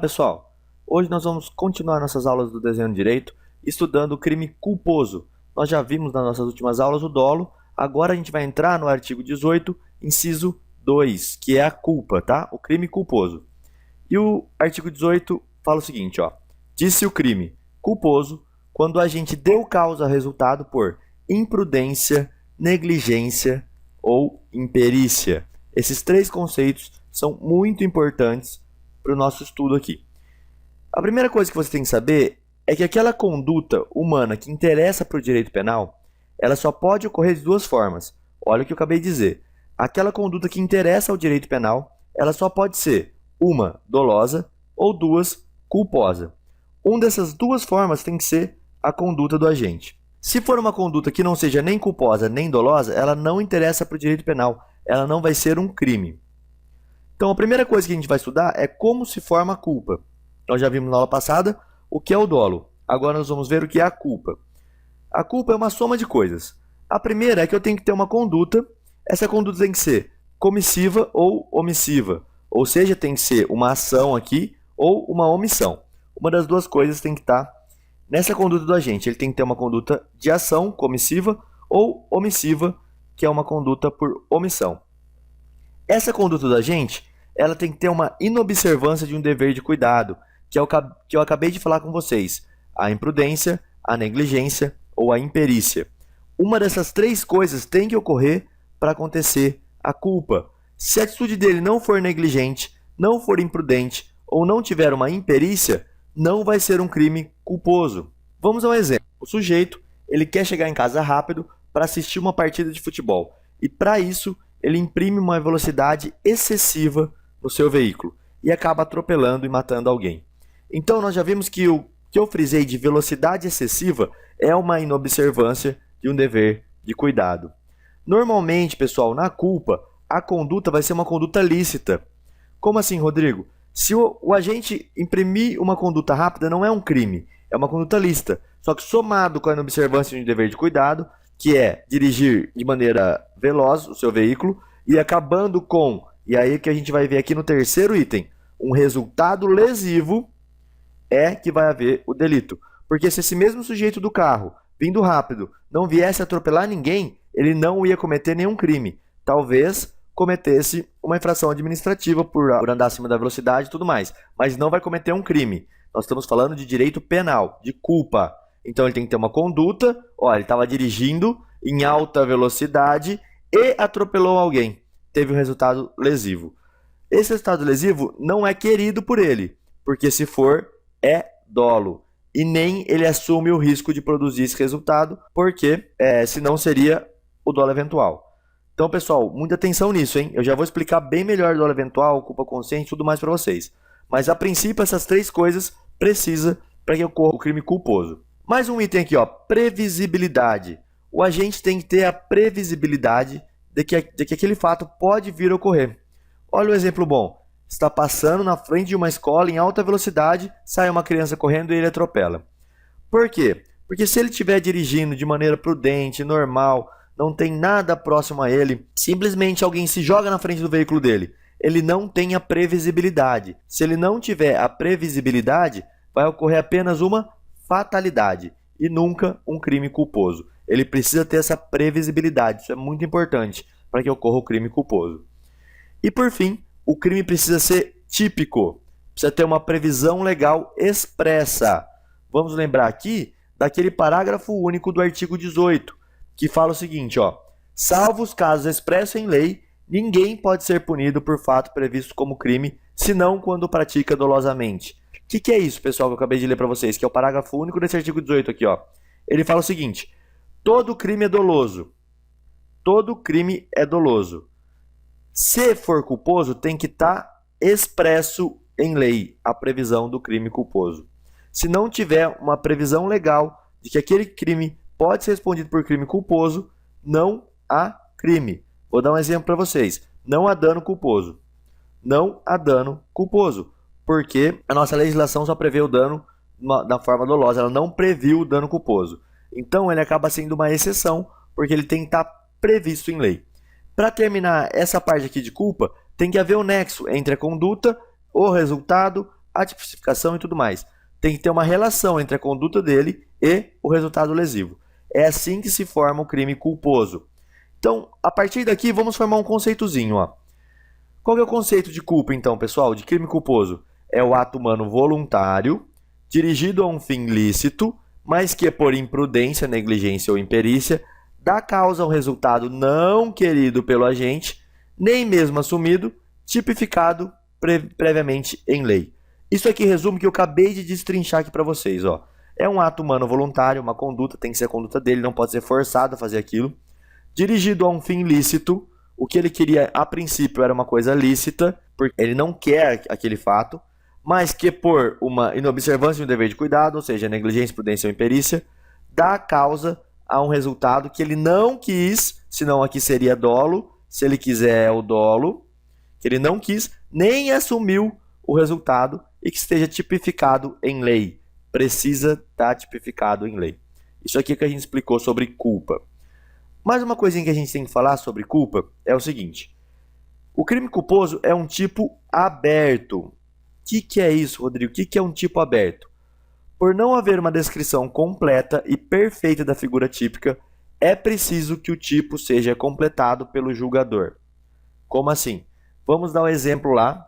pessoal, hoje nós vamos continuar nossas aulas do desenho de direito estudando o crime culposo. Nós já vimos nas nossas últimas aulas o dolo, agora a gente vai entrar no artigo 18, inciso 2, que é a culpa, tá? O crime culposo. E o artigo 18 fala o seguinte, ó: disse o crime culposo quando o agente deu causa ao resultado por imprudência, negligência ou imperícia. Esses três conceitos são muito importantes para o nosso estudo aqui. A primeira coisa que você tem que saber é que aquela conduta humana que interessa para o direito penal, ela só pode ocorrer de duas formas. Olha o que eu acabei de dizer. Aquela conduta que interessa ao direito penal, ela só pode ser uma, dolosa, ou duas, culposa. Uma dessas duas formas tem que ser a conduta do agente. Se for uma conduta que não seja nem culposa nem dolosa, ela não interessa para o direito penal, ela não vai ser um crime. Então, a primeira coisa que a gente vai estudar é como se forma a culpa. Nós já vimos na aula passada o que é o dolo. Agora nós vamos ver o que é a culpa. A culpa é uma soma de coisas. A primeira é que eu tenho que ter uma conduta. Essa conduta tem que ser comissiva ou omissiva. Ou seja, tem que ser uma ação aqui ou uma omissão. Uma das duas coisas tem que estar nessa conduta do agente. Ele tem que ter uma conduta de ação, comissiva, ou omissiva, que é uma conduta por omissão. Essa conduta do agente, ela tem que ter uma inobservância de um dever de cuidado, que eu acabei de falar com vocês: a imprudência, a negligência ou a imperícia. Uma dessas três coisas tem que ocorrer para acontecer a culpa. Se a atitude dele não for negligente, não for imprudente ou não tiver uma imperícia, não vai ser um crime culposo. Vamos a um exemplo. O sujeito, ele quer chegar em casa rápido para assistir uma partida de futebol. E para isso, ele imprime uma velocidade excessiva no seu veículo e acaba atropelando e matando alguém. Então, nós já vimos que o que eu frisei de velocidade excessiva é uma inobservância de um dever de cuidado. Normalmente, pessoal, na culpa, a conduta vai ser uma conduta lícita. Como assim, Rodrigo? Se o agente imprimir uma conduta rápida, não é um crime, é uma conduta lícita. Só que somado com a inobservância de um dever de cuidado, que é dirigir de maneira veloz o seu veículo, e acabando com, e aí que a gente vai ver aqui no terceiro item, um resultado lesivo, é que vai haver o delito. Porque se esse mesmo sujeito do carro, vindo rápido, não viesse atropelar ninguém, ele não ia cometer nenhum crime. Talvez cometesse uma infração administrativa por andar acima da velocidade e tudo mais, mas não vai cometer um crime. Nós estamos falando de direito penal, de culpa. Então ele tem que ter uma conduta, ó, ele estava dirigindo em alta velocidade e atropelou alguém. Teve um resultado lesivo. Esse resultado lesivo não é querido por ele, porque se for, é dolo. E nem ele assume o risco de produzir esse resultado, porque senão seria o dolo eventual. Então, pessoal, muita atenção nisso, hein? Eu já vou explicar bem melhor o dolo eventual, culpa consciente e tudo mais para vocês. Mas, a princípio, essas três coisas precisam para que ocorra o crime culposo. Mais um item aqui, ó, previsibilidade. O agente tem que ter a previsibilidade de que aquele fato pode vir a ocorrer. Olha um exemplo bom. Está passando na frente de uma escola em alta velocidade, sai uma criança correndo e ele atropela. Por quê? Porque se ele estiver dirigindo de maneira prudente, normal, não tem nada próximo a ele, simplesmente alguém se joga na frente do veículo dele, ele não tem a previsibilidade. Se ele não tiver a previsibilidade, vai ocorrer apenas uma fatalidade e nunca um crime culposo. Ele precisa ter essa previsibilidade, isso é muito importante para que ocorra o crime culposo. E por fim, o crime precisa ser típico, precisa ter uma previsão legal expressa. Vamos lembrar aqui daquele parágrafo único do artigo 18, que fala o seguinte, ó: salvo os casos expressos em lei, ninguém pode ser punido por fato previsto como crime, senão quando pratica dolosamente. O que é isso, pessoal, que eu acabei de ler para vocês, que é o parágrafo único desse artigo 18 aqui, ó. Ele fala o seguinte: todo crime é doloso. Todo crime é doloso. Se for culposo, tem que estar expresso em lei a previsão do crime culposo. Se não tiver uma previsão legal de que aquele crime pode ser respondido por crime culposo, não há crime. Vou dar um exemplo para vocês. Não há dano culposo. Não há dano culposo, porque a nossa legislação só prevê o dano na forma dolosa, ela não previu o dano culposo. Então ele acaba sendo uma exceção, porque ele tem que estar previsto em lei. Para terminar essa parte aqui de culpa, tem que haver um nexo entre a conduta, o resultado, a tipificação e tudo mais. Tem que ter uma relação entre a conduta dele e o resultado lesivo. É assim que se forma o crime culposo. Então, a partir daqui, vamos formar um conceitozinho. Ó. Qual que é o conceito de culpa, então, pessoal, de crime culposo? É o ato humano voluntário, dirigido a um fim lícito, mas que por imprudência, negligência ou imperícia, dá causa a um resultado não querido pelo agente, nem mesmo assumido, tipificado previamente em lei. Isso aqui resume o que eu acabei de destrinchar aqui para vocês. Ó. É um ato humano voluntário, uma conduta, tem que ser a conduta dele, não pode ser forçado a fazer aquilo. Dirigido a um fim lícito, o que ele queria a princípio era uma coisa lícita, porque ele não quer aquele fato, mas que por uma inobservância de um dever de cuidado, ou seja, negligência, prudência ou imperícia, dá causa a um resultado que ele não quis, senão aqui seria dolo, se ele quiser é o dolo, que ele não quis, nem assumiu o resultado e que esteja tipificado em lei. Precisa estar tipificado em lei. Isso aqui que a gente explicou sobre culpa. Mais uma coisinha que a gente tem que falar sobre culpa é o seguinte. O crime culposo é um tipo aberto. O que é isso, Rodrigo? O que é um tipo aberto? Por não haver uma descrição completa e perfeita da figura típica, é preciso que o tipo seja completado pelo julgador. Como assim? Vamos dar um exemplo lá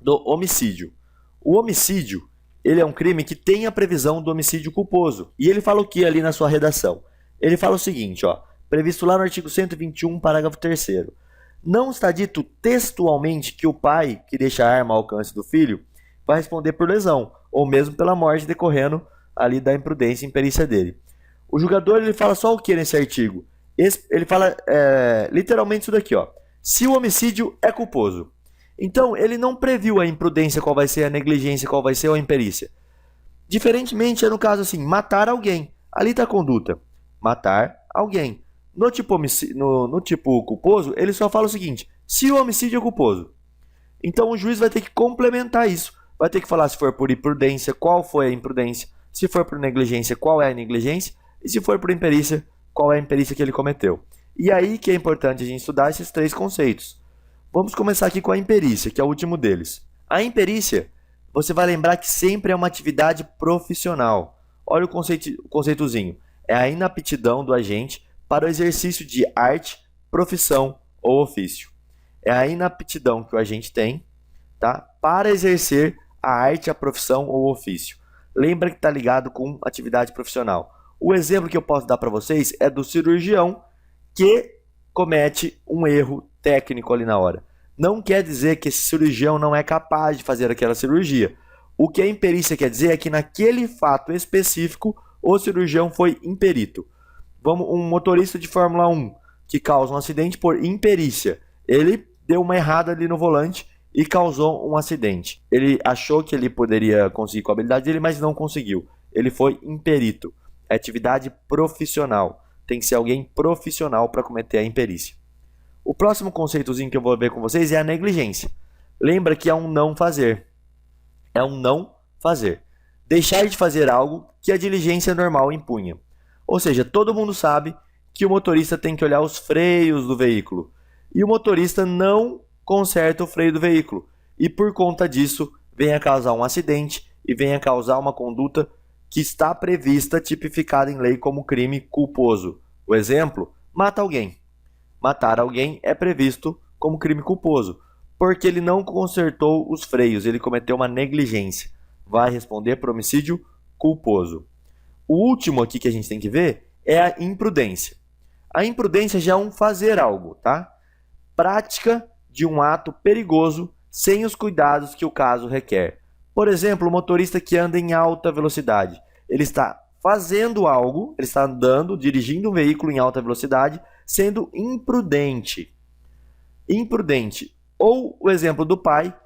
do homicídio. O homicídio, ele é um crime que tem a previsão do homicídio culposo. E ele fala o que ali na sua redação? Ele fala o seguinte, ó, previsto lá no artigo 121, parágrafo 3º. Não está dito textualmente que o pai que deixa a arma ao alcance do filho vai responder por lesão, ou mesmo pela morte decorrendo ali da imprudência e imperícia dele. O julgador ele fala só o que nesse artigo? Ele fala literalmente isso daqui, ó. Se o homicídio é culposo. Então, ele não previu a imprudência, qual vai ser a negligência, qual vai ser a imperícia. Diferentemente, é no caso assim, matar alguém. Ali está a conduta. Matar alguém. No tipo culposo, ele só fala o seguinte, se o homicídio é culposo. Então, o juiz vai ter que complementar isso. Vai ter que falar se for por imprudência, qual foi a imprudência. Se for por negligência, qual é a negligência. E se for por imperícia, qual é a imperícia que ele cometeu. E aí que é importante a gente estudar esses três conceitos. Vamos começar aqui com a imperícia, que é o último deles. A imperícia, você vai lembrar que sempre é uma atividade profissional. Olha o conceitozinho. É a inaptidão do agente para o exercício de arte, profissão ou ofício. É a inaptidão que o agente tem, tá, para exercer a arte, a profissão ou ofício. Lembra que está ligado com atividade profissional. O exemplo que eu posso dar para vocês é do cirurgião que comete um erro técnico ali na hora. Não quer dizer que esse cirurgião não é capaz de fazer aquela cirurgia. O que a imperícia quer dizer é que naquele fato específico o cirurgião foi imperito. Um motorista de Fórmula 1 que causa um acidente por imperícia. Ele deu uma errada ali no volante e causou um acidente. Ele achou que ele poderia conseguir com a habilidade dele, mas não conseguiu. Ele foi imperito. É atividade profissional. Tem que ser alguém profissional para cometer a imperícia. O próximo conceitozinho que eu vou ver com vocês é a negligência. Lembra que é um não fazer. É um não fazer. Deixar de fazer algo que a diligência normal impunha. Ou seja, todo mundo sabe que o motorista tem que olhar os freios do veículo. E o motorista não conserta o freio do veículo. E por conta disso, vem a causar um acidente e vem a causar uma conduta que está prevista, tipificada em lei como crime culposo. O exemplo, mata alguém. Matar alguém é previsto como crime culposo, porque ele não consertou os freios, ele cometeu uma negligência. Vai responder por homicídio culposo. O último aqui que a gente tem que ver é a imprudência. A imprudência já é um fazer algo, tá? Prática de um ato perigoso sem os cuidados que o caso requer. Por exemplo, o motorista que anda em alta velocidade. Ele está fazendo algo, ele está andando, dirigindo um veículo em alta velocidade, sendo imprudente. Imprudente. Ou o exemplo do pai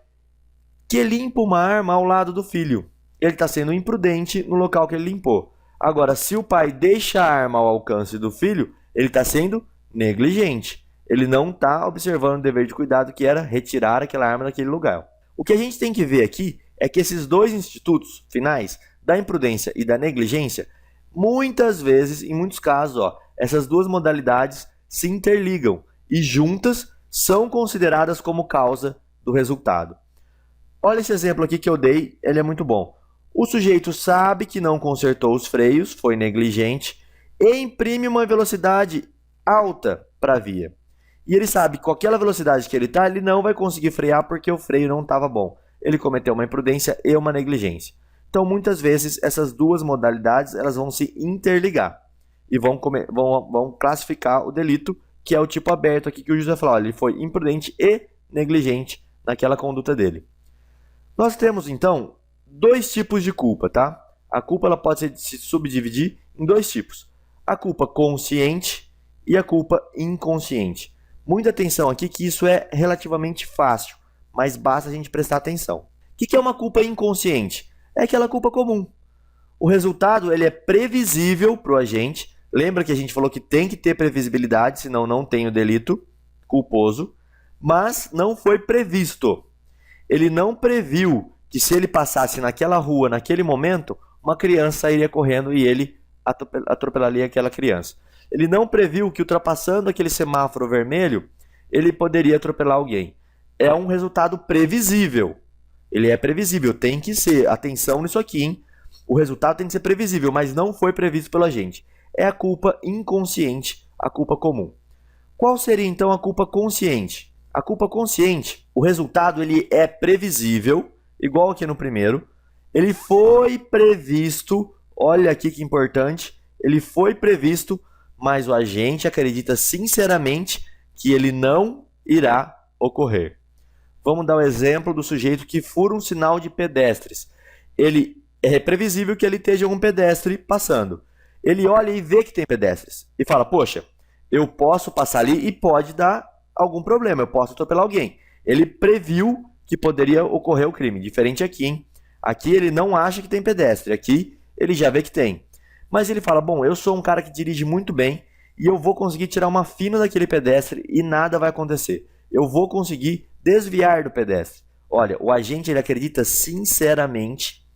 que limpa uma arma ao lado do filho. Ele está sendo imprudente no local que ele limpou. Agora, se o pai deixa a arma ao alcance do filho, ele está sendo negligente. Ele não está observando o dever de cuidado que era retirar aquela arma daquele lugar. O que a gente tem que ver aqui é que esses dois institutos finais, da imprudência e da negligência, muitas vezes, em muitos casos, essas duas modalidades se interligam e juntas são consideradas como causa do resultado. Olha esse exemplo aqui que eu dei, ele é muito bom. O sujeito sabe que não consertou os freios, foi negligente, e imprime uma velocidade alta para a via. E ele sabe que com aquela velocidade que ele está, ele não vai conseguir frear porque o freio não estava bom. Ele cometeu uma imprudência e uma negligência. Então, muitas vezes, essas duas modalidades elas vão se interligar e vão classificar o delito, que é o tipo aberto aqui que o juiz vai falar. Olha, ele foi imprudente e negligente naquela conduta dele. Nós temos, então, dois tipos de culpa, tá? A culpa ela pode se subdividir em dois tipos. A culpa consciente e a culpa inconsciente. Muita atenção aqui que isso é relativamente fácil, mas basta a gente prestar atenção. O que é uma culpa inconsciente? É aquela culpa comum. O resultado ele é previsível para o agente. Lembra que a gente falou que tem que ter previsibilidade, senão não tem o delito culposo, mas não foi previsto. Ele não previu que se ele passasse naquela rua, naquele momento, uma criança iria correndo e ele atropelaria aquela criança. Ele não previu que ultrapassando aquele semáforo vermelho, ele poderia atropelar alguém. É um resultado previsível. Ele é previsível, tem que ser. Atenção nisso aqui, hein? O resultado tem que ser previsível, mas não foi previsto pela gente. É a culpa inconsciente, a culpa comum. Qual seria então a culpa consciente? A culpa consciente, o resultado ele é previsível, igual aqui no primeiro. Ele foi previsto, olha aqui que importante, ele foi previsto, mas o agente acredita sinceramente que ele não irá ocorrer. Vamos dar o exemplo do sujeito que fura um sinal de pedestres. Ele é previsível que ele esteja um pedestre passando. Ele olha e vê que tem pedestres e fala, poxa, eu posso passar ali e pode dar algum problema, eu posso atropelar alguém. Ele previu que poderia ocorrer o crime, diferente aqui, hein? Aqui ele não acha que tem pedestre, aqui ele já vê que tem. Mas ele fala, bom, eu sou um cara que dirige muito bem e eu vou conseguir tirar uma fina daquele pedestre e nada vai acontecer. Eu vou conseguir desviar do pedestre. Olha, o agente ele acredita sinceramente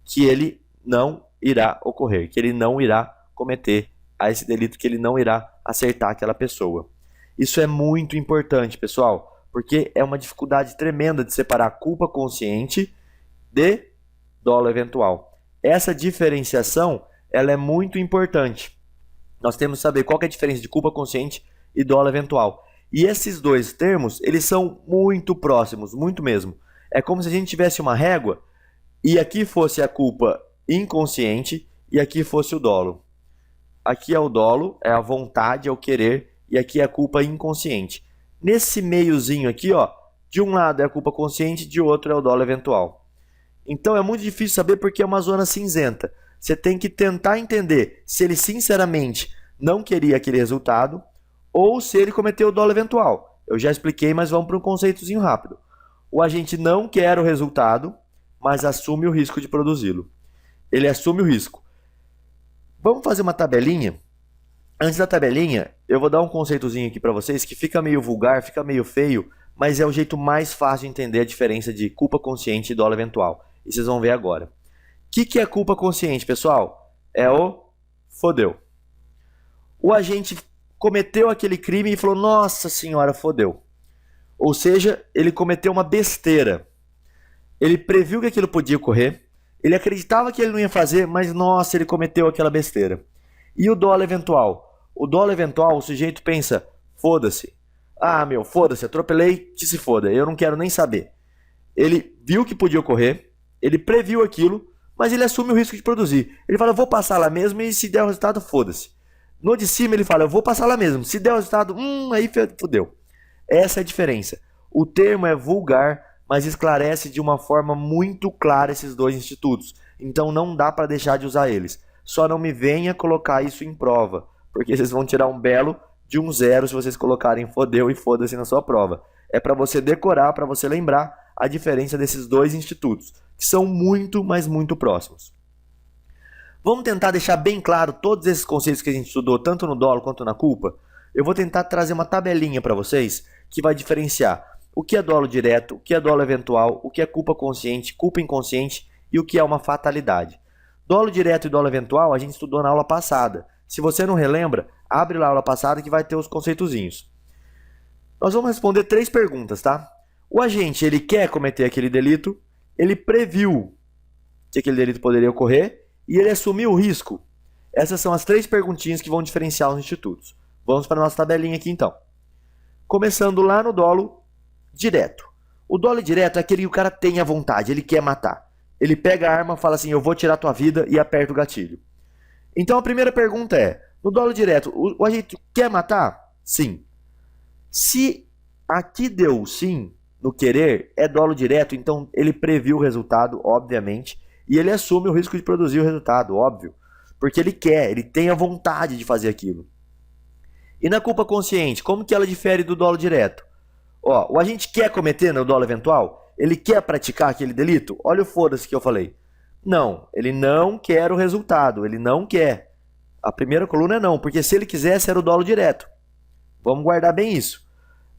que ele não irá ocorrer, que ele não irá cometer esse delito, que ele não irá acertar aquela pessoa. Isso é muito importante, pessoal, porque é uma dificuldade tremenda de separar culpa consciente de dolo eventual. Essa diferenciação ela é muito importante. Nós temos que saber qual que é a diferença de culpa consciente e dolo eventual. E esses dois termos, eles são muito próximos, muito mesmo. É como se a gente tivesse uma régua e aqui fosse a culpa inconsciente e aqui fosse o dolo. Aqui é o dolo, é a vontade, é o querer, e aqui é a culpa inconsciente. Nesse meiozinho aqui, ó, de um lado é a culpa consciente, de outro é o dolo eventual. Então é muito difícil saber porque é uma zona cinzenta. Você tem que tentar entender se ele sinceramente não queria aquele resultado ou se ele cometeu o dolo eventual. Eu já expliquei, mas vamos para um conceitozinho rápido. O agente não quer o resultado, mas assume o risco de produzi-lo. Ele assume o risco. Vamos fazer uma tabelinha? Antes da tabelinha, eu vou dar um conceitozinho aqui para vocês que fica meio vulgar, fica meio feio, mas é o jeito mais fácil de entender a diferença de culpa consciente e dolo eventual. E vocês vão ver agora. O que é culpa consciente, pessoal? É o fodeu. O agente cometeu aquele crime e falou, nossa senhora, fodeu. Ou seja, ele cometeu uma besteira. Ele previu que aquilo podia ocorrer, ele acreditava que ele não ia fazer, mas nossa, ele cometeu aquela besteira. E o dolo eventual? O dolo eventual, o sujeito pensa, foda-se. Ah, meu, foda-se, atropelei, que se foda, eu não quero nem saber. Ele viu que podia ocorrer, ele previu aquilo, mas ele assume o risco de produzir. Ele fala, eu vou passar lá mesmo e se der o resultado, foda-se. No de cima ele fala, eu vou passar lá mesmo, se der o resultado, aí fodeu. Essa é a diferença. O termo é vulgar, mas esclarece de uma forma muito clara esses dois institutos. Então não dá para deixar de usar eles. Só não me venha colocar isso em prova, porque vocês vão tirar um belo de um 0 se vocês colocarem fodeu e foda-se na sua prova. É para você decorar, para você lembrar a diferença desses dois institutos, que são muito, mas muito próximos. Vamos tentar deixar bem claro todos esses conceitos que a gente estudou, tanto no dolo quanto na culpa. Eu vou tentar trazer uma tabelinha para vocês que vai diferenciar o que é dolo direto, o que é dolo eventual, o que é culpa consciente, culpa inconsciente e o que é uma fatalidade. Dolo direto e dolo eventual a gente estudou na aula passada. Se você não relembra, abre lá a aula passada que vai ter os conceitozinhos. Nós vamos responder 3 perguntas, tá? O agente, ele quer cometer aquele delito? ele previu que aquele delito poderia ocorrer e ele assumiu o risco. Essas são as 3 perguntinhas que vão diferenciar os institutos. Vamos para a nossa tabelinha aqui então. Começando lá no dolo direto. O dolo direto é aquele que o cara tem a vontade, ele quer matar. Ele pega a arma, fala assim, eu vou tirar tua vida e aperta o gatilho. Então a primeira pergunta é, no dolo direto, o agente quer matar? Sim. Se aqui deu sim no querer, é dolo direto, então ele previu o resultado, obviamente, e ele assume o risco de produzir o resultado, óbvio. Porque ele quer, ele tem a vontade de fazer aquilo. E na culpa consciente, como que ela difere do dolo direto? Ó, o agente quer cometer no dolo eventual? Ele quer praticar aquele delito? Olha o foda-se que eu falei. Não, ele não quer o resultado, ele não quer. A primeira coluna é não, porque se ele quisesse era o dolo direto. Vamos guardar bem isso.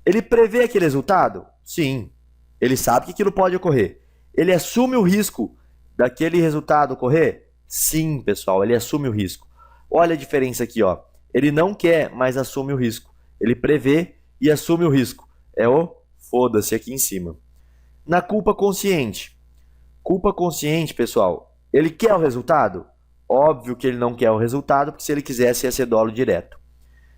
Ele prevê aquele resultado? Sim. Ele sabe que aquilo pode ocorrer. Ele assume o risco daquele resultado ocorrer? Sim, pessoal, ele assume o risco. Olha a diferença aqui, ó. Ele não quer, mas assume o risco. Ele prevê e assume o risco. É o foda-se aqui em cima. Na culpa consciente. Culpa consciente, pessoal, ele quer o resultado? Óbvio que ele não quer o resultado, porque se ele quisesse ia ser dolo direto.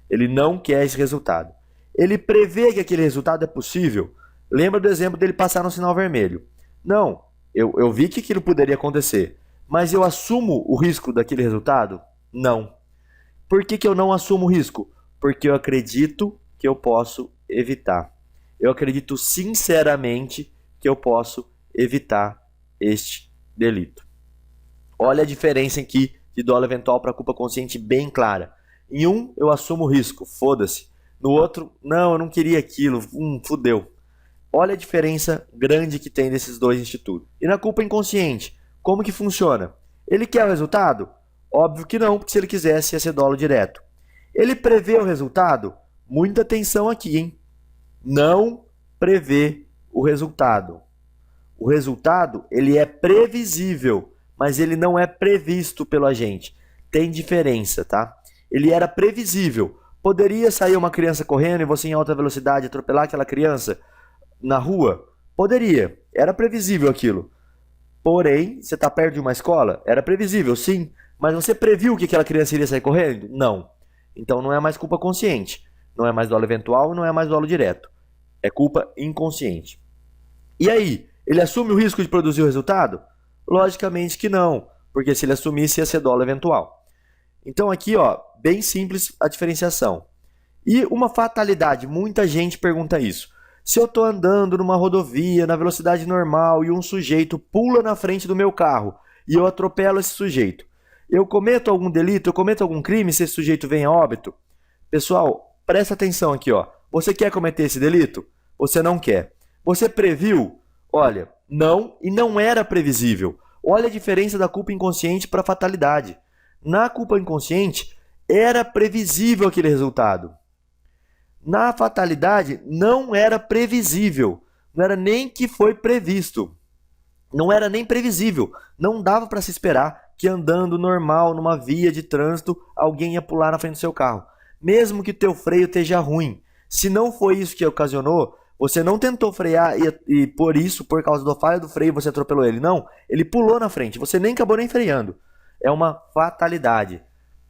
Ele não quer esse resultado. Ele prevê que aquele resultado é possível? Lembra do exemplo dele passar no sinal vermelho? Não, eu vi que aquilo poderia acontecer, mas eu assumo o risco daquele resultado? Não. Por que eu não assumo o risco? Porque eu acredito que eu posso evitar. Eu acredito sinceramente que eu posso evitar este delito. Olha a diferença aqui de dolo eventual para culpa consciente bem clara. Em um, eu assumo o risco, foda-se. No outro, não, eu não queria aquilo, fudeu. Olha a diferença grande que tem desses dois institutos. E na culpa inconsciente, como que funciona? Ele quer o resultado? Óbvio que não, porque se ele quisesse ia ser dolo direto. Ele prevê o resultado? Muita atenção aqui, hein? Não prevê o resultado. O resultado, ele é previsível, mas ele não é previsto pelo agente. Tem diferença, tá? Ele era previsível. Poderia sair uma criança correndo e você em alta velocidade atropelar aquela criança na rua? Poderia. Era previsível aquilo. Porém, você está perto de uma escola? Era previsível, sim. Mas você previu que aquela criança iria sair correndo? Não. Então não é mais culpa consciente. Não é mais dolo eventual e não é mais dolo direto. É culpa inconsciente. E aí? Ele assume o risco de produzir o resultado? Logicamente que não. Porque se ele assumisse ia ser dolo eventual. Então aqui, ó, bem simples a diferenciação. E uma fatalidade, muita gente pergunta isso. Se eu estou andando numa rodovia na velocidade normal e um sujeito pula na frente do meu carro e eu atropelo esse sujeito, eu cometo algum delito, eu cometo algum crime se esse sujeito vem a óbito? Pessoal, presta atenção aqui, ó. Você quer cometer esse delito? Você não quer. Você previu? Olha, não e não era previsível. Olha a diferença da culpa inconsciente para a fatalidade. Na culpa inconsciente, era previsível aquele resultado. Na fatalidade, não era previsível. Não era nem que foi previsto. Não era nem previsível. Não dava para se esperar que andando normal numa via de trânsito, alguém ia pular na frente do seu carro. Mesmo que teu freio esteja ruim. Se não foi isso que ocasionou, você não tentou frear e por isso, por causa da falha do freio, você atropelou ele. Não, ele pulou na frente. Você nem acabou nem freando. É uma fatalidade.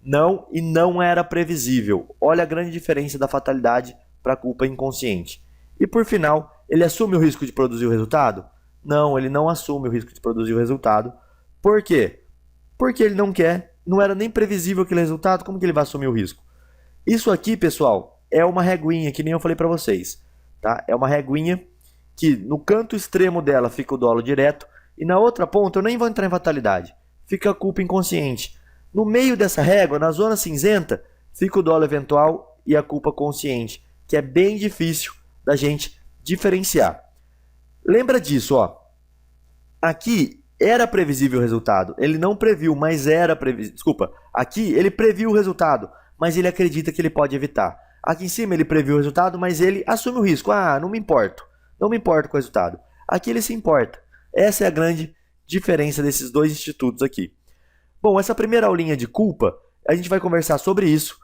Não e não era previsível. Olha a grande diferença da fatalidade para a culpa inconsciente. E por final, ele assume o risco de produzir o resultado? Não, ele não assume o risco de produzir o resultado. Por quê? Porque ele não quer, não era nem previsível aquele resultado, como que ele vai assumir o risco? Isso aqui, pessoal, é uma reguinha, que nem eu falei para vocês. Tá? É uma reguinha que no canto extremo dela fica o dolo direto e na outra ponta, eu nem vou entrar em fatalidade, fica a culpa inconsciente. No meio dessa régua, na zona cinzenta, fica o dolo eventual e a culpa consciente, que é bem difícil da gente diferenciar. Lembra disso, ó. Aqui era previsível o resultado. Ele não previu, mas era previsível. Desculpa. Aqui ele previu o resultado, mas ele acredita que ele pode evitar. Aqui em cima ele previu o resultado, mas ele assume o risco. Ah, não me importo. Não me importo com o resultado. Aqui ele se importa. Essa é a grande diferença desses dois institutos aqui. Bom, essa primeira aulinha de culpa, a gente vai conversar sobre isso.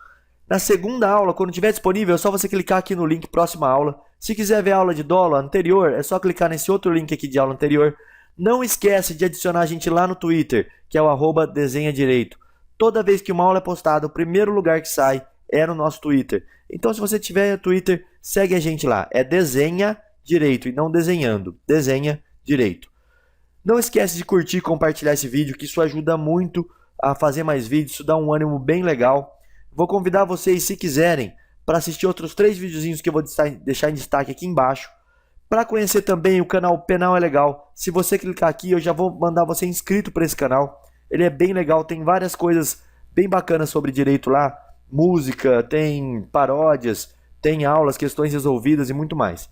Na segunda aula, quando estiver disponível, é só você clicar aqui no link próxima aula. Se quiser ver a aula de dolo anterior, é só clicar nesse outro link aqui de aula anterior. Não esquece de adicionar a gente lá no Twitter, que é o @desenhadireito. Toda vez que uma aula é postada, o primeiro lugar que sai é no nosso Twitter. Então, se você tiver Twitter, segue a gente lá. É Desenha Direito e não desenhando. Desenha Direito. Não esquece de curtir e compartilhar esse vídeo, que isso ajuda muito a fazer mais vídeos, isso dá um ânimo bem legal. Vou convidar vocês, se quiserem, para assistir outros 3 videozinhos que eu vou deixar em destaque aqui embaixo. Para conhecer também o canal Penal é Legal, se você clicar aqui eu já vou mandar você inscrito para esse canal. Ele é bem legal, tem várias coisas bem bacanas sobre direito lá. Música, tem paródias, tem aulas, questões resolvidas e muito mais.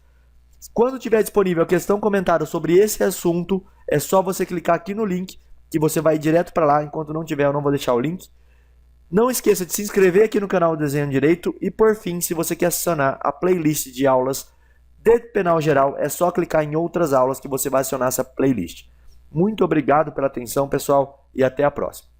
Quando tiver disponível a questão comentada sobre esse assunto, é só você clicar aqui no link que você vai direto para lá. Enquanto não tiver, eu não vou deixar o link. Não esqueça de se inscrever aqui no canal Desenho Direito e, por fim, se você quer acionar a playlist de aulas de penal geral, é só clicar em outras aulas que você vai acionar essa playlist. Muito obrigado pela atenção, pessoal, e até a próxima.